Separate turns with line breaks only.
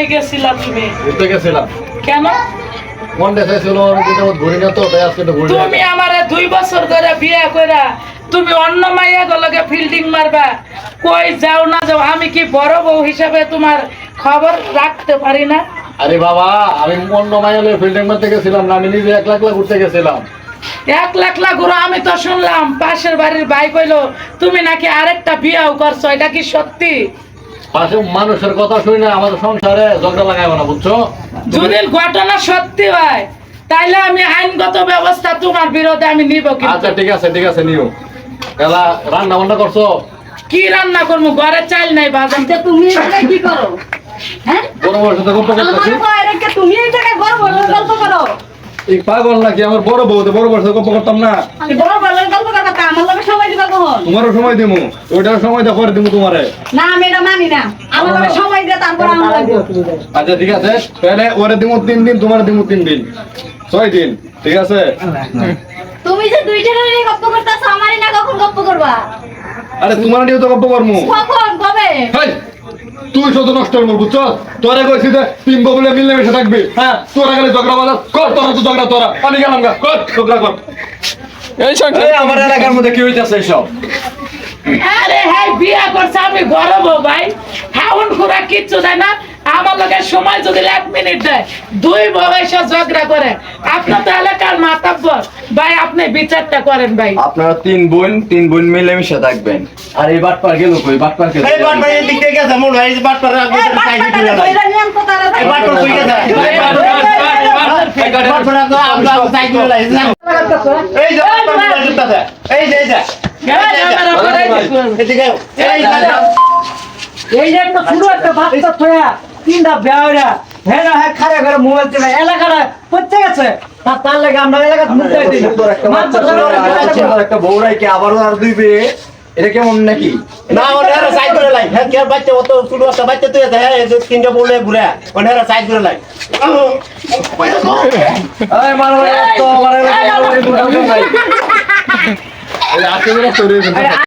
কই গেছিলা তুমি?
ঘুরতে গেছিলাম।
কেন?
মন দেখাইছিল আমি কিন্তু ঘুরি না তো তাই আজকে একটু ঘুরি।
তুমি আমারে 2 বছর ধরে বিয়ে কইরা তুমি অন্য মাইয়া গলকে ফিল্ডিং মারবা, কই যাও না যাও, আমি কি বড় বউ হিসাবে তোমার খবর রাখতে পারি না?
আরে বাবা আমি অন্য মাইলে ফিল্ডিং মারতে গেছিলাম না, আমি নিজে 1 লাখ ঘুরতে গেছিলাম।
1 লাখ লাখ গুরু, আমি তো শুনলাম পাশের বাড়ির ভাই কইলো তুমি নাকি আরেকটা বিয়েও করছো, এটা কি সত্যি?
পাশে মানুষের কথা শুই না আমাদের সংসারে ঝগড়া লাগাইবো না, বুঝছো?
যদি ঘটনা সত্যি হয় তাইলে আমি আইনগত ব্যবস্থা তোমার বিরুদ্ধে আমি নিব।
আচ্ছা ঠিক আছে নিও। এলা রান্না বান্না করছো?
কি রান্না করবো, ঘরে চাল নাই বাজার।
তুমি এখানে কি করো? হ্যাঁ,
বড় বড় সাথে গল্প করতেছি।
আমার বাইরে তুমি এই জায়গায় বড় বড় গল্প করো।
এই পাগল নাকি আমার বড় বউ, বড় বড় সাথে গল্প করতাম না?
আমি বড় বড় গল্প করবা তা আমার লগে সময় দিবা কখন?
তোমারও সময় দিমু, ওইটার সময় দা করে দিমু তোমারে।
না আমি এটা মানি না, আমার লগে সময় দিয়ে তারপর আমার লাগবে।
আচ্ছা ঠিক আছে, তাহলে ওরে দিমু 3 দিন, তোমারে দিমু 3 দিন, 6 দিন, ঠিক আছে?
তুমি যে দুইটা নিয়ে গল্প করতেছ, আমারই না কখন গল্প করবা?
আরে তোমার নিয়েও তো গল্প করমু।
কখন কবে?
হেই, তুই শুধু নষ্ট করবো, বুঝছো? তোরা কইছি যে 3 বলে মিলেমিশে থাকবি, হ্যাঁ? তোরা গেলে ঝগড়া বাজার কর, তোরা তো ঝগড়া তোরা, আমি গেলাম গা, কর ঝগড়া কর। এই আমার এলাকার মধ্যে কি হইতাছে এইসব?
আরে হ্যাঁ, বিয়া করছে আমি বড় বউ ভাই, হাউন খুরা কিচ্ছু দেয় না। আমার লগে সময় যদি 1 মিনিট দেয়, 2 বউ এসে ঝগড়া করে। আপনার তো এলাকার মাতাব্বর ভাই, আপনি বিচারটা করেন ভাই।
আপনারা 3 বোন মিলেমিশে থাকবেন। আর এই বাটপার গেল কই? বাটপার গেল
এই বাটপার এই দিক থেকে গেছে মোর ভাই বাটপার আগে সাইড দিতে লাগে
কইরা নিয়ম তো তারা
এই বাটপার কই গেছে বাটপার আগে আমরা সাইড দিতে লাগে এই যে বাটপার দিতেছে এই যে এদিকে
এই যে একটা ছোট একটা বাচ্চা থয়া 3টা বেয়ারা হ্যাঁ না হ্যাঁ খারে ঘরে মোবাইল চলে এলাকাটা পড়তে গেছে, তার লাগে আমরা এলাকা মুক্ত হয়ে দিই।
সুন্দর একটা বাচ্চা ছিল, সুন্দর একটা বউরাইকে আবারও আর দুইবে, এটা কেমন নাকি?
না ওরা সাইড করে লাই হ্যাঁ কি বাচ্চা অত ছোট একটা বাচ্চা তুই আছে হ্যাঁ এই তিনটা বলে ঘুরে ওনারা সাইড করে লাই
এই মারো তো মারো
এই আজকে তোরা চলে